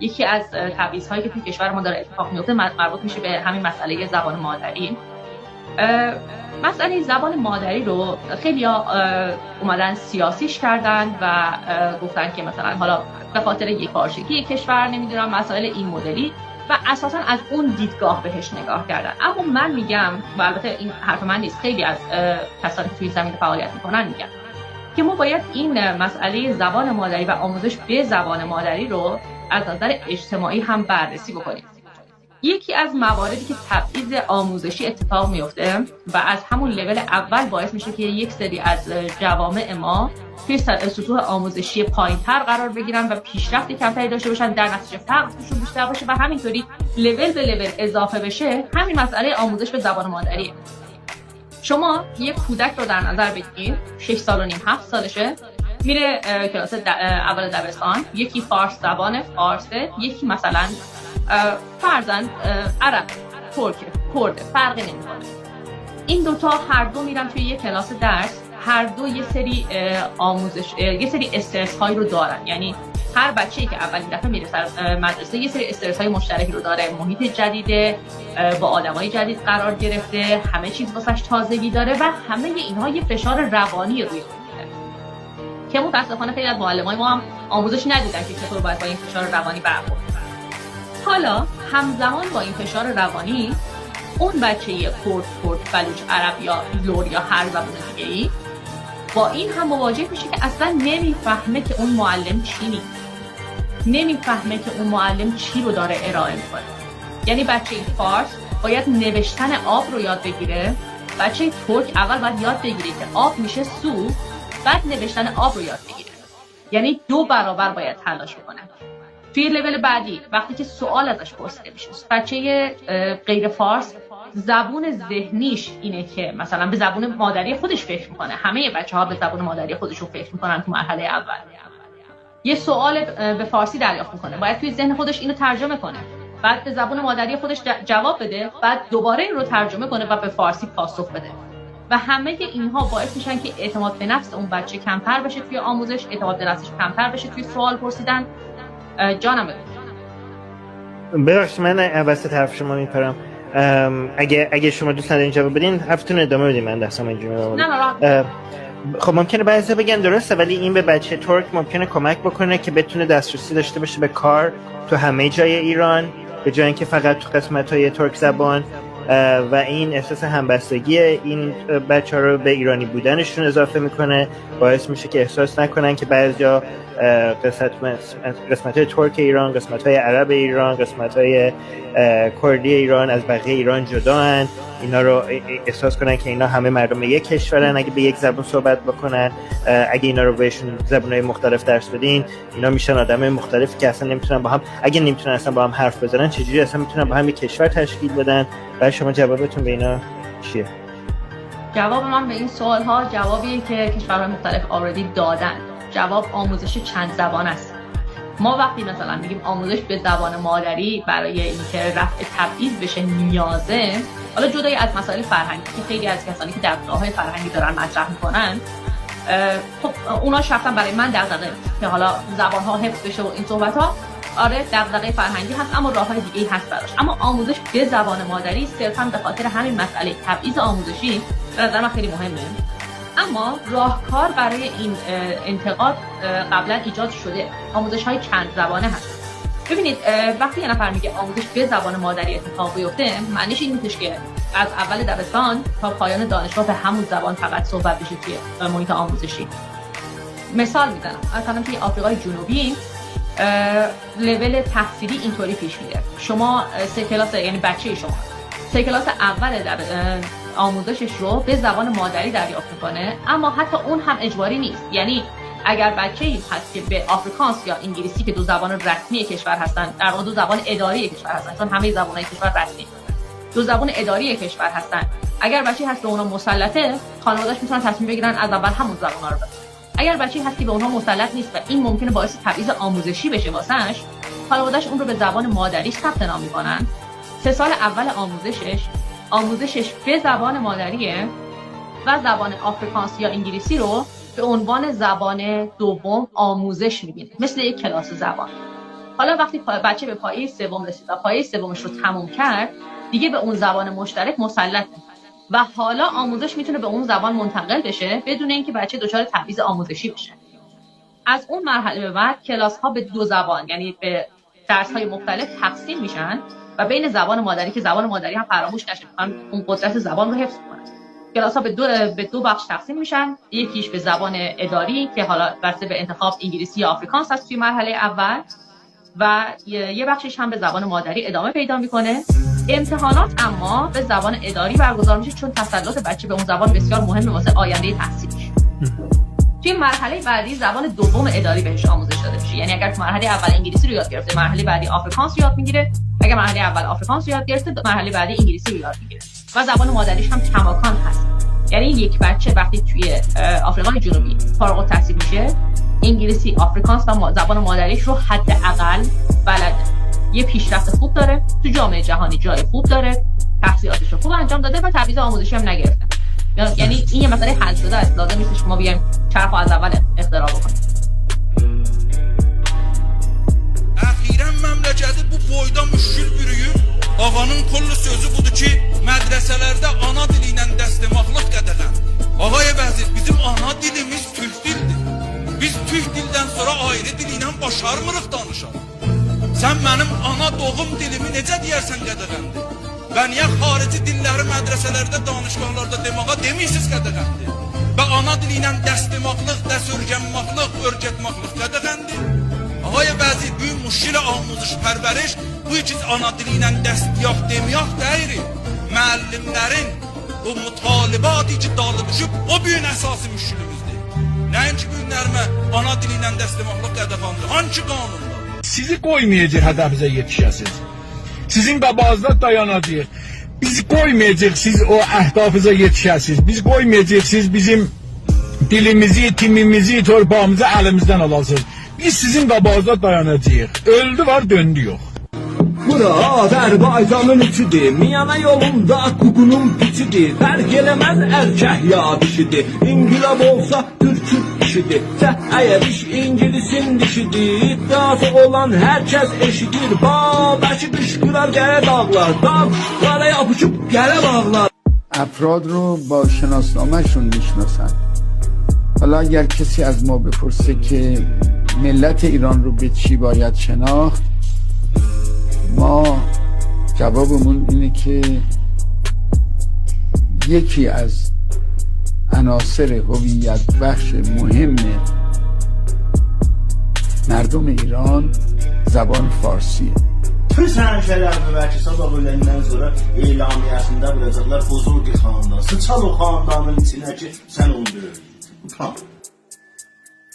یکی از تبعیض‌هایی که توی کشور ما داره اتفاق میفته مربوط میشه به همین مسئله زبان مادری. مسئله زبان مادری رو خیلی‌ها اومدن سیاسیش کردن و گفتن که مثلا حالا به خاطر یکپارچگی کشور نمیدونم مسائل این مدلی و اساساً از اون دیدگاه بهش نگاه کردن. اما من میگم و البته این حرف من نیست، خیلی از کسانی که توی زمینه فعالیت میکنن میگن که ما باید این مسئله زبان مادری و آموزش به زبان مادری رو از نظر اجتماعی هم بررسی بکنیم. یکی از مواردی که تبعیض آموزشی اتفاق میفته و از همون لول اول باعث میشه که یک سری از جوامع ما توی سطوح آموزشی پایین‌تر قرار بگیرن و پیشرفت کمتری داشته باشن، در نتیجه فقرشون بیشتر باشه و همینطوری لول به لول اضافه بشه. همین مسئله آموزش به زبان مادریه. شما یک کودک رو در نظر بگیرید 6 سال و نیم 7 سالشه، میره کلاس اول دبستان، یکی فارس زبان فارسه، یکی مثلا فرزن عرب، ترک، کرد، فرقی نمیکنه. این دوتا هر دو میرن توی یک کلاس درس، هر دو یه سری آموزش، یه سری استرس هایی رو دارن. یعنی هر بچه‌ای که اولین دفعه میره سر مدرسه یه سری استرس های مشترکی رو داره، محیط جدیده، با آدمای جدید قرار گرفته، همه چیز واسش تازگی داره و همه اینها یه فشار روانی روی اون میاره که متاسفانه خیلی از معلمای ما هم آموزش ندیدن که چطور باید با این فشار روانی برخورد کنن. حالا همزمان با این فشار روانی اون بچه کرد، بلوچ، عرب یا لور یا هر زبان دیگه‌ای با این هم مواجه میشه که اصلا نمیفهمه که اون معلم چی میگه، نمیفهمه که اون معلم چی رو داره ارائه میکنه. یعنی بچه فارس باید نوشتن آب رو یاد بگیره، بچه ترک اول باید یاد بگیره که آب میشه سو، بعد نوشتن آب رو یاد بگیره. یعنی 2 برابر باید تلاش کنه. توی لول بعدی وقتی که سوال ازش پرسیده میشه، بچه غیر فارس زبون ذهنیش اینه که مثلا به زبون مادری خودش فکر میکنه. همه بچه‌ها به زبون مادری خودشون فکر میکنن تو مرحله اول. یه سوال به فارسی دریافت میکنه، باید توی ذهن خودش اینو ترجمه کنه، بعد به زبون مادری خودش جواب بده، بعد دوباره این رو ترجمه کنه و به فارسی پاسخ بده. و همه اینها باعث میشن که اعتماد به نفس اون بچه کمتر بشه توی آموزش، اعتماد به نفسش کمتر بشه توی سوال پرسیدن. جانم ببخشید من وسط حرف شما میپرم. اگه شما دوست ندارین جواب بدین حرفتون ادامه بدین، من دستم اینجوری. نه خب ممکنه بعضی بگن درسته، ولی این به بچه ترک ممکنه کمک بکنه که بتونه دسترسی داشته باشه به کار تو همه جای ایران به جای اینکه فقط تو قسمت‌های ترک زبان، و این احساس همبستگی این بچه‌ها رو به ایرانی بودنشون اضافه میکنه، باعث میشه که احساس نکنن که بعضیا قسمت‌های ترک ایران، قسمت‌های عرب ایران، قسمت‌های کردی ایران از بقیه ایران جداًن. اینا رو احساس کنن که اینا همه مردم یک کشورن. اگه به یک زبان صحبت بکنن، اگه اینا رو بهشون زبان‌های مختلف درس بدین، اینا میشن آدمای مختلفی که اصلا نمیتونن با هم، اگه نمیتونن اصلا با هم حرف بزنن، چجوری اصلا میتونن با هم یک کشور تشکیل بدن؟ برای شما جوابتون به اینا چیه؟ جواب من به این سوال‌ها جوابیه که کشورهای مختلف آردی دادن. جواب آموزش چند زبان است. ما وقتی مثلا میگیم آموزش به زبان مادری برای اینکه رفع تبعیض بشه نیازه، حالا جدای از مسائل فرهنگی که خیلی از کسانی که دغدغه‌های فرهنگی دارن مطرح میکنن، خب اونا شخصا برای من دغدغه که حالا زبان‌ها حفظ بشه و این صحبت‌ها، آره دغدغه فرهنگی هست، اما راه‌های دیگه‌ای هست براش. اما آموزش به زبان مادری صرفاً به خاطر همین مسئله تبعیض آموزشی به نظر من خیلی مهمه. اما راهکار برای این انتقاد قبلا ایجاد شده. آموزش‌های چند زبانه هست. ببینید وقتی یه نفر میگه آموزش به زبان مادری اتفاق بیفته، معنیش این نیستش که از اول دبستان تا پایان دانشگاه به همون زبان فقط صحبت بشه توی محیط آموزشی. مثال میزنم، مثلا توی آفریقای جنوبی لول تحصیلی اینطوری پیش میره. شما 3 کلاس، یعنی بچه شما 3 کلاس اول آموزشش رو به زبان مادری دریافت میکنه، اما حتی اون هم اجباری نیست. یعنی اگر بچه‌ای هست که به آفریکانس یا انگلیسی که 2 زبان رسمی کشور هستن، در واقع 2 زبان اداری کشور هستن، چون همه زبان‌های کشور رسمی 2 زبان اداری کشور هستن، اگر بچه‌ای هست به اونها مسلطه، خانواده‌اش میتونن تصمیم بگیرن از اول همون زبان‌ها رو بخونه. اگر بچه‌ای هست که به اونها مسلط نیست و این ممکنه باعث تبعیض آموزشی بشه واسش، خانواده‌اش اون رو به زبان مادریش ثبت نام می‌کنن. 3 سال اول آموزشش به زبان مادریه و زبان آفریکانس یا انگلیسی رو به عنوان زبان دوم آموزش می‌بینه، مثل یک کلاس زبان. حالا وقتی بچه به پایه سوم رسید و پایه سومش رو تموم کرد، دیگه به اون زبان مشترک مسلطه و حالا آموزش میتونه به اون زبان منتقل بشه بدون اینکه بچه دچار تبعیض آموزشی بشه. از اون مرحله به بعد کلاس ها به دو زبان، یعنی به درس های مختلف تقسیم میشن و بین زبان مادری که زبان مادری هم فراموش نشه، اون قدرت زبان رو حفظ کنن. کلاس ها به دو بخش تقسیم میشن، یکیش به زبان اداری که حالا بسته به انتخاب انگلیسی یا آفریکانس هست توی مرحله اول و یه بخشش هم به زبان مادری ادامه پیدا میکنه. امتحانات اما به زبان اداری برگزار میشه چون تسلط بچه به اون زبان بسیار مهمه واسه آینده تحصیلش. توی مرحله بعدی زبان دوم اداری بهش آموزش داده میشه، یعنی اگر تو مرحله اول انگلیسی رو یاد گرفته، مرحله بعدی آفریکانس یاد میگیره، اگر مرحله اول آفریکانس یاد گرفته، مرحله بعدی انگلیسی رو یاد میگیره و زبان مادریش هم کماکان هست. یعنی یک بچه وقتی توی آفریقای جنوبی فارغ التحصیل میشه، انگلیسی، آفریکانس و زبان مادریش رو حداقل بلده. یه پیشرفت خوب داره، تو جامعه جهانی جای خوب داره، تحصیلاتش رو خوب انجام داده و تبعیض آموزشی هم نگرفته. یعنی این یه مسئله حل شده است، لازم نیست شما بیایم چرخ رو از اول اختراع بکنیم. Əxirən məmləkəti bu boyda müşkül bürüyür. Ağanın kullu sözü budur ki, mədrəsələrdə ana dili ilə dəstəmaqlıq qədəğən. Ağay vəzir, bizim ana dilimiz türk dildir. Biz türk dildən sonra ayrı dil ilə başarmırıq danışaq. Sən mənim ana doğum dilimi necə deyərsən qədəğəndir? Və niyə xarici dilləri mədrəsələrdə, danışqahlarda demağa demirsiniz qədəğəndir? Və ana dili ilə dəstəmaqlıq, dəsörgənmaqlıq, örgətmaqlıq qədəğəndir? Ağay vəzir, bu müşkil amuzış pərvəriş, bu ikiz ana dili ilə dəstiyaq demiyaq deyiri. Müəllimlərin o mutalibatı ki dalı düşüb, o büyün əsası müşkülümüzdür. Nəyin ki günlərmə ana dili ilə dəstəmaqlıq qədəğandır? Hangi qanunda? Sizi qoymayacaq hədəfizə yetişəsiniz. Sizin qabağınızda dayanacaq. Biz qoymayacaq siz o əhdafıza yetişəsiniz. Biz qoymayacaq siz bizim dilimizi, timimizi, torpağımızı əlimizdən alasınız. Biz sizin qabağınızda dayanacağıq. Öldü var, döndü yox. Bura Azərbaycanın içidir, miyana yolunda kukunun piçidir. Fərq eləməz erkək ya dişidir, İngilab olsa Türkün işidir. Əgər iş İngilisin dişidir, iddiası olan hər kəs eşidir. Babəşi qışqırar gələ dağlar, dağlara yapışıb gələ bağlar. افراد رو با شناسنامه‌شون میشناسن. حالا اگر کسی از ما بپرسه که ملت ایران رو به چی باید شناخت، ما جوابمون اینه که یکی از عناصر هویت بخش مهم مردم ایران زبان فارسیه. Tüm həmşərilərim və sabah öləndən sonra elamiyəsində vuracaqlar Bozorgi xandan. Sıçal o xandanın içinə ki, sən onu döyürdün.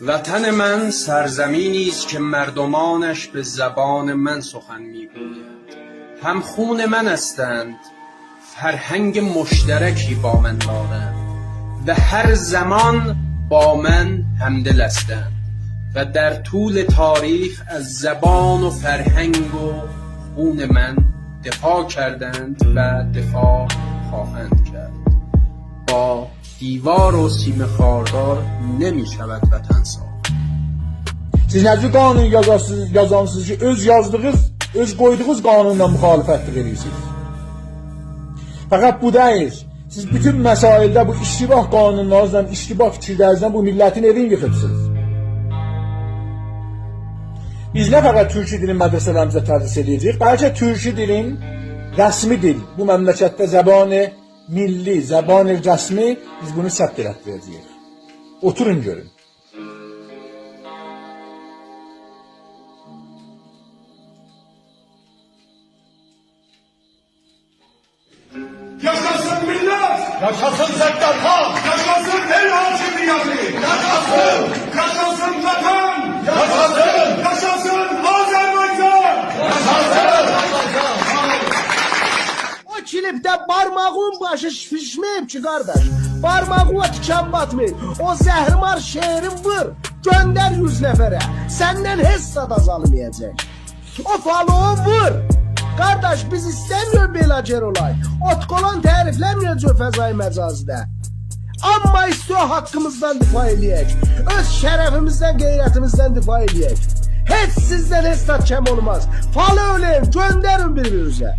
وطن من سرزمینی است که مردمانش به زبان من سخن میگویند. هم خون من هستند، فرهنگ مشترکی با من دارند و هر زمان با من همدل هستند و در طول تاریخ از زبان و فرهنگ و خون من دفاع کردند و دفاع خواهند کرد. با دیوار و سیم خاردار نمی شود وطن ساخت. Siz necə qanun yazansınız ki, öz yazdığınız, öz qoyduğunuz qanunla müxalifətlik edirsiniz. Fəqət bu deyil. Siz bütün məsaildə bu iştibah qanunlarınızla, iştibah fikirlərinizlə bu millətin evini yıxıbsınız. Biz nə fəqət türkçü dilin mədrəsələrimizə tədris edəcəyik, bəlkə türkçü dilin rəsmi dil, bu məmləkətdə zəbanı milli, zəbanı rəsmi, biz bunu səbt elətdirəcəyik. Oturun görün. Yaşasın millet! Yaşasın Zəkdərxan! Yaşasın el hakimiyyəti! Yaşasın! Yaşasın vətən! Yaşasın! Yaşasın Azərbaycan! Yaşasın! O kilipdə barmağın başı şişməyib ki qardaş. Barmağına tikan batmayıb. O zəhrimar şehrin vır. Göndər 100 nəfərə. Səndən heç sad azalmayacaq. O falon vur. Qardaş biz istəmiyor belə cer olay. Otqolan tərifləmiyor fəzai məcazda. Amma istiyor haqqımızdan difa eləyək. Öz şərəfimizdən, qeyrətimizdən difa eləyək. Heç sizdən heç tat kəm olmaz. Falı ölün, göndərin bir-birinizə.